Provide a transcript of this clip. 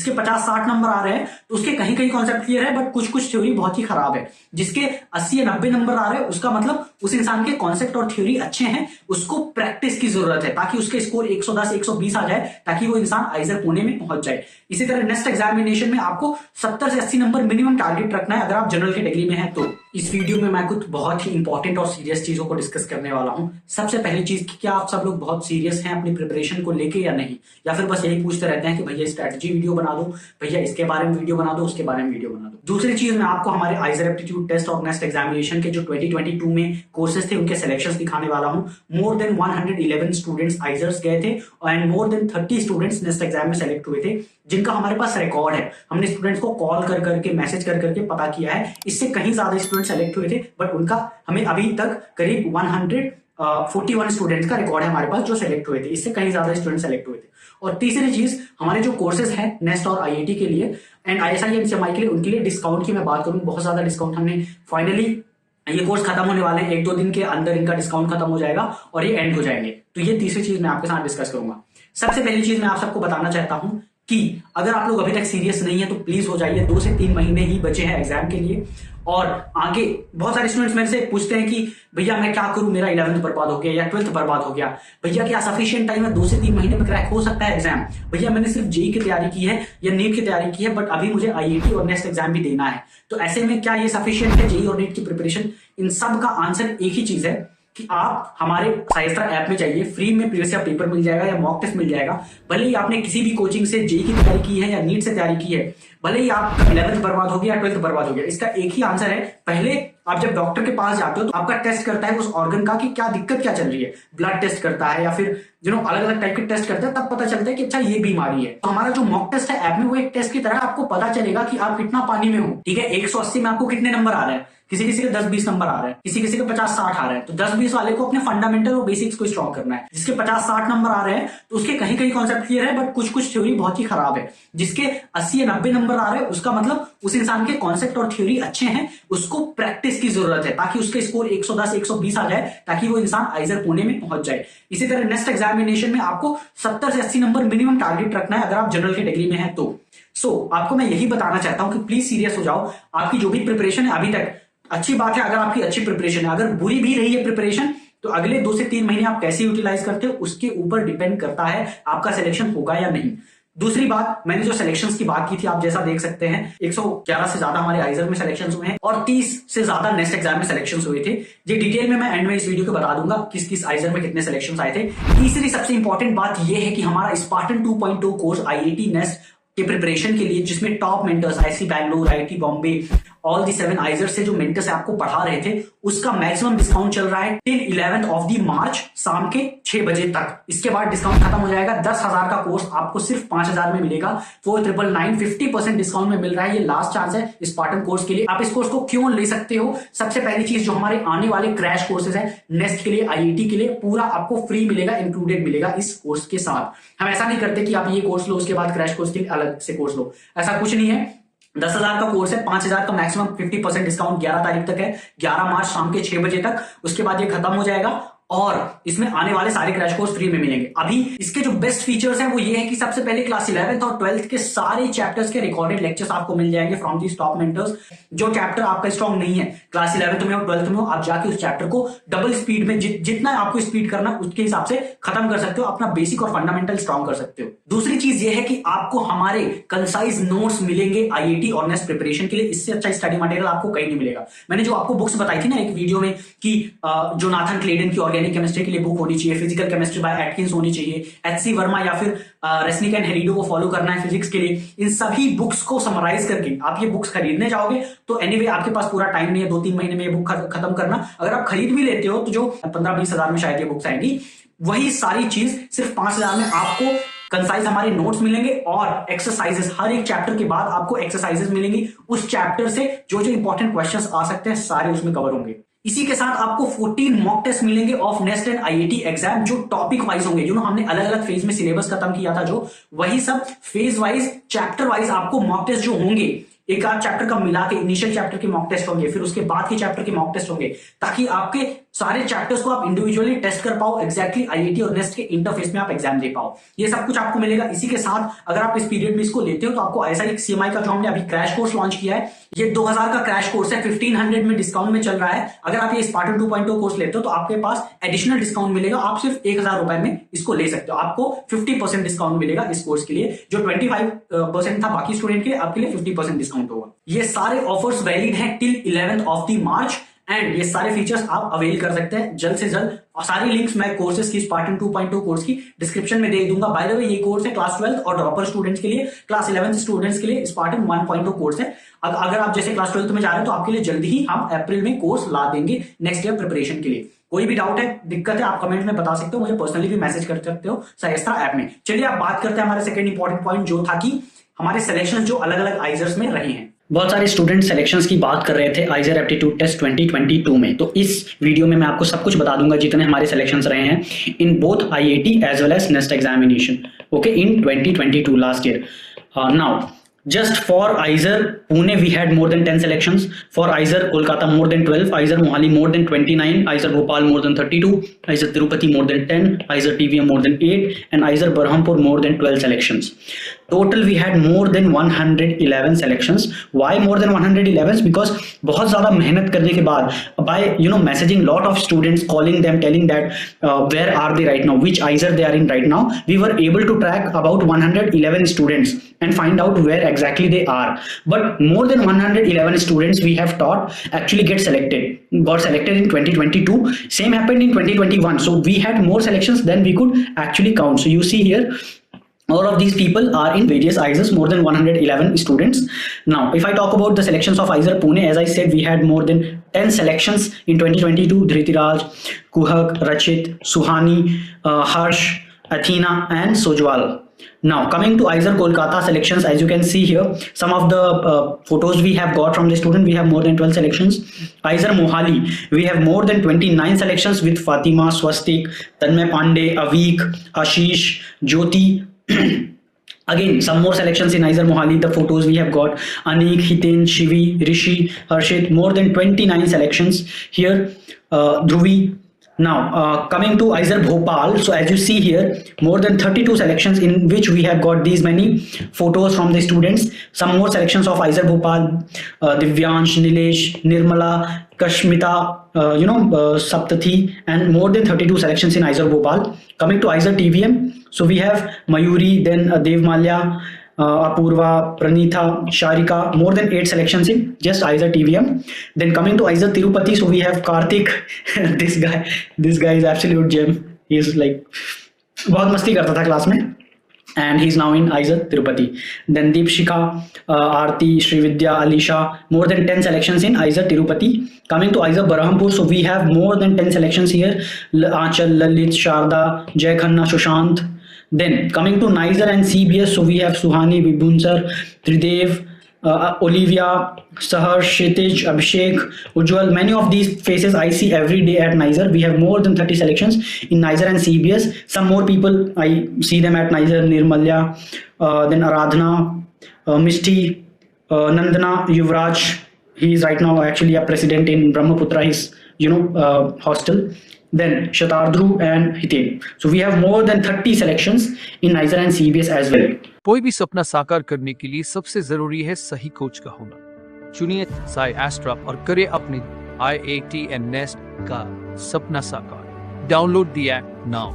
जिसके 50-60 नंबर आ रहे हैं तो उसके कहीं कहीं कॉन्सेप्ट क्लियर है, बट कुछ कुछ थ्योरी बहुत ही खराब है। जिसके 80 या 90 नंबर आ रहे हैं उसका मतलब उस इंसान के कॉन्सेप्ट और थ्योरी अच्छे हैं, उसको प्रैक्टिस की जरूरत है ताकि उसके स्कोर 110 120 आ जाए, ताकि वो इंसान आइजर पुणे में पहुंच जाए। इसी तरह नेक्स्ट एग्जामिनेशन में आपको 70 से 80 नंबर मिनिमम टारगेट रखना है अगर आप जनरल कैटेगरी में है तो। इस वीडियो में मैं कुछ बहुत ही इंपॉर्टेंट और सीरियस चीजों को डिस्कस करने वाला हूं। सबसे पहली चीज कि क्या आप सब लोग बहुत सीरियस हैं अपनी प्रिपरेशन को लेके या नहीं, या फिर बस यही पूछते रहते हैं कि भैया स्ट्रेटजी वीडियो बना दो, भैया इसके बारे में वीडियो बना दो, उसके बारे में वीडियो बना दो। दूसरी चीज मैं आपको हमारे आइजर एप्टीट्यूड टेस्ट और नेक्स्ट एग्जामिनेशन के जो 2022 में कोर्सेज थे उनके सिलेक्शंस दिखाने वाला हूं। मोर देन 111 स्टूडेंट्स आइजर्स गए थे and more than 30 students next exam में सेलेक्ट हुए थे, जिनका हमारे पास रिकॉर्ड है। हमने स्टूडेंट्स को कॉल कर करके मैसेज कर करके पता किया है, इससे कहीं ज्यादा स्टूडेंट सेलेक्ट हुए थे, बट उनका हमें अभी तक करीब 141 स्टूडेंट्स का रिकॉर्ड है हमारे पास जो सेलेक्ट हुए थे, इससे कहीं ज्यादा स्टूडेंट सेलेक्ट हुए थे। और तीसरी चीज, हमारे जो कोर्सेज हैं नेस्ट और आईआईटी के लिए एंड आईएसआई एंड सीएमआई के लिए, उनके लिए डिस्काउंट की मैं बात करूं, बहुत ज्यादा डिस्काउंट हमने फाइनली, ये कोर्स खत्म होने वाले हैं, 1-2 दिन के अंदर इनका डिस्काउंट खत्म हो जाएगा और ये एंड हो जाएंगे। तो ये तीसरी चीज मैं आपके साथ डिस्कस करूंगा। सबसे पहली चीज मैं आप सबको बताना चाहता हूं कि अगर आप लोग अभी तक सीरियस नहीं है तो प्लीज हो जाइए, 2 से 3 महीने ही बचे हैं एग्जाम के लिए। और आगे बहुत सारे स्टूडेंट्स मेरे से पूछते हैं कि भैया मैं क्या करूं, मेरा 11th बर्बाद हो गया या 12th बर्बाद हो गया, भैया क्या सफिशिएंट टाइम है, 2 से 3 महीने में क्रैक हो सकता है एग्जाम? भैया मैंने सिर्फ जेई की तैयारी की है या नीट की तैयारी की है, बट अभी मुझे आईआईटी और नेक्स्ट एग्जाम भी देना है, तो ऐसे में क्या ये सफिशिएंट है जेई और नीट की प्रिपरेशन? इन सब का आंसर एक ही चीज है कि आप हमारे साइस्त्रा ऐप में जाइए, फ्री में प्रीवियस ईयर पेपर मिल जाएगा या मॉक टेस्ट मिल जाएगा। भले ही आपने किसी भी कोचिंग से जेई की तैयारी की है या नीट से तैयारी की है, भले ही आपका 11th बर्बाद हो गया या 12th बर्बाद हो गया, इसका एक ही आंसर है। पहले आप जब डॉक्टर के पास जाते हो तो आपका टेस्ट करता है उस ऑर्गन का कि क्या दिक्कत क्या चल रही है, ब्लड टेस्ट करता है या फिर अलग अलग टाइप के टेस्ट करता है, तब पता चलता है कि अच्छा ये बीमारी है। तो हमारा जो मॉक टेस्ट है ऐप में, वो एक टेस्ट की तरह आपको पता चलेगा कि आप कितना पानी में हो। ठीक है, 180 में आपको कितने नंबर आ रहे हैं, किसी किसी के 10-20 नंबर आ रहे हैं, किसी किसी के 50-60 आ रहे हैं। तो 10-20 वाले को अपने फंडामेंटल और बेसिक्स को स्ट्रॉन्ग करना है। जिसके 50-60 नंबर आ रहे हैं तो उसके कहीं कहीं कॉन्सेप्ट क्लियर है, बट कुछ कुछ थ्योरी बहुत ही खराब है। जिसके 80 या 90 नंबर आ रहे हैं उसका मतलब उस इंसान के कॉन्सेप्ट और थ्योरी अच्छे हैं, उसको प्रैक्टिस की जरूरत है ताकि उसके स्कोर 110 120 आ जाए, ताकि वो इंसान आइजर पुणे में पहुंच जाए। इसी तरह नेक्स्ट एग्जामिनेशन में आपको 70 से 80 नंबर मिनिमम टारगेट रखना है अगर आप जनरल कैटेगरी में है तो। आपको मैं यही बताना चाहता हूं कि प्लीज सीरियस हो जाओ। आपकी जो भी प्रिपरेशन है अभी तक, अच्छी बात है अगर आपकी अच्छी प्रिपरेशन है, अगर बुरी भी रही है प्रिपरेशन तो अगले 2 से 3 महीने आप कैसे यूटिलाइज करते हो उसके ऊपर डिपेंड करता है आपका सिलेक्शन होगा या नहीं। दूसरी बात, मैंने जो सिलेक्शंस की बात की थी, आप जैसा देख सकते हैं 111 से ज्यादा हमारे आइजर में सिलेक्शंस हुए हैं और 30 से ज्यादा नेक्स्ट एग्जाम में सिलेक्शंस हुए थे। ये डिटेल में मैं एंड में इस वीडियो को बता दूंगा किस किस आइजर में कितने सिलेक्शंस आए थे। तीसरी सबसे इंपॉर्टेंट बात यह है कि हमारा स्पार्टन 2.0 कोर्स आईआईटी नेस्ट के प्रिपरेशन के लिए, जिसमें top mentors IIT Bangalore, IIT Bombay, all the 7 IISERs से जो मेंटर्स आपको पढ़ा रहे थे, उसका मैक्सिमम डिस्काउंट चल रहा है टिल 11th ऑफ दी मार्च शाम के 6 बजे तक। इसके बाद डिस्काउंट खत्म हो जाएगा। 10,000 का कोर्स आपको सिर्फ 5,000 में मिलेगा। 4999 50% डिस्काउंट में मिल रहा है। ये लास्ट चांस है स्पार्टन कोर्स के लिए। आप इस कोर्स को क्यों ले सकते हो? सबसे पहली चीज, जो हमारे आने वाले क्रैश कोर्सेज है नेस्ट के लिए, आईआईटी के लिए, पूरा आपको फ्री मिलेगा, इंक्लूडेड मिलेगा इस कोर्स के साथ। हम ऐसा नहीं करते कि आप ये कोर्स लो उसके बाद क्रैश कोर्स के लिए अलग से कोर्स लो, ऐसा कुछ नहीं है। 10,000 का कोर्स है, 5,000 का मैक्सिमम 50% डिस्काउंट 11 तारीख तक है, 11 मार्च शाम के 6 बजे तक। उसके बाद ये खत्म हो जाएगा और इसमें आने वाले सारे क्रैश कोर्स फ्री में मिलेंगे। अभी इसके जो बेस्ट फीचर्स हैं वो ये है कि सबसे पहले क्लास 11th और 12th के सारे चैप्टर्स के रिकॉर्डेड लेक्चर्स आपको मिल जाएंगे फ्रॉम दी टॉप मेंटर्स। जो चैप्टर आपका स्ट्रॉन्ग नहीं है क्लास 11th में और 12th में हो, आप जाके उस चैप्टर को डबल स्पीड में, जितना आपको स्पीड करना उसके हिसाब से खत्म कर सकते हो, अपना बेसिक और फंडामेंटल स्ट्रॉन्ग कर सकते हो। दूसरी चीज ये है कि आपको हमारे कंसाइज नोट्स मिलेंगे आईआईटी और नेक्स्ट प्रिपरेशन के लिए। इससे अच्छा स्टडी मटेरियल आपको कहीं नहीं मिलेगा। मैंने जो आपको बुक्स बताई थी ना एक वीडियो में कि जोनाथन क्लेडन की ऑर्गेनिक केमिस्ट्री के लिए बुक होनी चाहिए, फिजिकल केमिस्ट्री बाय एटकिंस होनी चाहिए, एचसी वर्मा या फिर रेस्निक एंड हेरिडो को फॉलो करना है फिजिक्स के लिए, इन सभी बुक्स को समराइज करके आप ये बुक्स खरीदने जाओगे तो एनीवे आपके पास पूरा टाइम नहीं है 2-3 महीने में ये बुक खत्म करना। अगर आप खरीद भी लेते हो तो जो 15-20 हजार में शायद ये बुक्स आएंगी, वही सारी चीज सिर्फ 5,000 में आपको कंसाइज हमारे नोट्स मिलेंगे और एक्सरसाइजेस, हर एक चैप्टर के बाद आपको एक्सरसाइजेस मिलेंगी। उस चैप्टर से जो जो इंपॉर्टेंट क्वेश्चंस आ सकते हैं सारे उसमें कवर होंगे। इसी के साथ आपको 14 मॉक टेस्ट मिलेंगे of nest and IIT exam, जो टॉपिक वाइज होंगे। हमने अलग अलग फेज में सिलेबस खत्म किया था, जो वही सब फेज वाइज, चैप्टर वाइज आपको मॉक टेस्ट जो होंगे, एक आध चैप्टर का मिला के इनिशियल चैप्टर के मॉक टेस्ट होंगे, फिर उसके बाद के चैप्टर के मॉक टेस्ट होंगे, ताकि आपके सारे चैप्टर्स को आप इंडिविजुअली टेस्ट कर पाओ, एग्जैक्टली आईआईटी और नेस्ट के इंटरफेस में आप एग्जाम दे पाओ। ये सब कुछ आपको मिलेगा। इसी के साथ अगर आप इस पीरियड में इसको लेते हो तो आपको ऐसा एक सीएमआई का जो हमने अभी क्रैश कोर्स लॉन्च किया है, ये 2000 का क्रैश कोर्स है, 1500 में डिस्काउंट में चल रहा है। अगर आप ये स्पार्टन 2.0 कोर्स लेते हो तो आपके पास एडिशनल डिस्काउंट मिलेगा, आप सिर्फ 1000 रुपए में इसको ले सकते हो। आपको 50% डिस्काउंट मिलेगा इस कोर्स के लिए, जो 25% था बाकी स्टूडेंट के लिए, आपके लिए 50% डिस्काउंट होगा। ये सारे ऑफर्स वैलिड हैं till 11th of the March and ये सारे फीचर्स आप अवेल कर सकते हैं जल्द से जल्द। और सारी लिंक्स मैं कोर्सेज की स्पार्टन 2.0 कोर्स की डिस्क्रिप्शन में दे दूंगा। बाय द वे ये कोर्स है क्लास 12 और ड्रॉपर स्टूडेंट्स के लिए, क्लास 11 स्टूडेंट्स के लिए स्पार्टन 1.0 कोर्स है। अगर आप जैसे क्लास 12 में जा रहे हैं तो आपके लिए जल्दी ही हम अप्रैल में कोर्स ला देंगे नेक्स्ट ईयर प्रिपरेशन के लिए। कोई भी डाउट है, दिक्कत है, आप कमेंट में बता सकते हो, मुझे पर्सनली भी मैसेज कर सकते हो साइस्त्रा ऐप में। चलिए आप बात करते हैं हमारे सेकंड इंपॉर्टेंट पॉइंट, जो था कि हमारे सिलेक्शन जो अलग अलग आइजर्स में रहे हैं। बहुत सारे स्टूडेंट सिलेक्शंस की बात कर रहे थे आइजर एप्टीट्यूड टेस्ट 2022 में, तो इस वीडियो में मैं आपको सब कुछ बता दूंगा जितने हमारे सिलेक्शंस रहे हैं in both IIT as well as NEST examination, okay, in 2022 last year. Now just for Aizer Pune we had more than 10 selections, for Aizer Kolkata more than 12, Aizer Mohali more than 29, Aizer Bhopal more than 32, Aizer Tirupati more than 10, Aizer TVM more than 8 and Aizer Berhampur more than 12 selections. Total we had more than 111 selections. Why more than 111? Because बहुत ज़्यादा मेहनत करने के बाद by messaging lot of students, calling them, telling that where are they right now, which Aizer they are in right now, we were able to track about 111 students and find out where exactly they are. But more than 111 students we have taught actually got selected in 2022. Same happened in 2021. So we had more selections than we could actually count. So you see here, all of these people are in various Aizers, more than 111 students. Now, if I talk about the selections of Aizer Pune, as I said, we had more than 10 selections in 2022. Dhritiraj, Kuhak, Rachit, Suhani, Harsh, Athena and Sojwal. Now coming to Aizer Kolkata selections, as you can see here, some of the photos we have got from the student, we have more than 12 selections. Aizer Mohali, we have more than 29 selections with Fatima, Swastik, Tanmay Pandey, Avik, Ashish, Jyoti. Again, some more selections in Aizer Mohali. The photos we have got Anik, Hiten, Shivi, Rishi, Harshit, more than 29 selections here. Dhruvi. Now coming to Aizer Bhopal, so as you see here, more than 32 selections in which we have got these many photos from the students. Some more selections of Aizer Bhopal, Divyansh, Nilesh, Nirmala, Kashmita, Saptathi, and more than 32 selections in Aizer Bhopal. Coming to Aizer TVM, so we have Mayuri, then Dev Malya, Apurva, Pranitha, Sharika, more than 8 selections in just Aizer TVM. Then coming to Aizer Tirupati, so we have Karthik. this guy is absolute gem. He is like बहुत मस्ती करता था class में, and he's now in Aizer Tirupati. Then Deepshika, Aarti, Srividya, Alisha, more than 10 selections in Aizer Tirupati. Coming to Aizer Berhampur, so we have more than 10 selections here. Aanchal, Lalit, Sharda, Jay Khanna, Sushant. Then coming to Nizer and CBS, so we have Suhani, Vibhunsar, Tridev, Olivia, Sahar, Kshitij, Abhishek, Ujjwal. Many of these faces I see every day at Nizer. We have more than 30 selections in Nizer and CBS. Some more people I see them at Nizer, Nirmalya, then Aradhana, Mishti, Nandana, Yuvraj. He is right now actually a president in Brahmaputra, his hostel. Then Shatardru and Hiten. So we have more than 30 selections in Nizer and CBS as well. कोई भी सपना साकार करने के लिए सबसे जरूरी है सही कोच का होना। चुनिए साई एस्ट्रा और करें अपने IIT एंड नेस्ट का सपना साकार। Download the app now.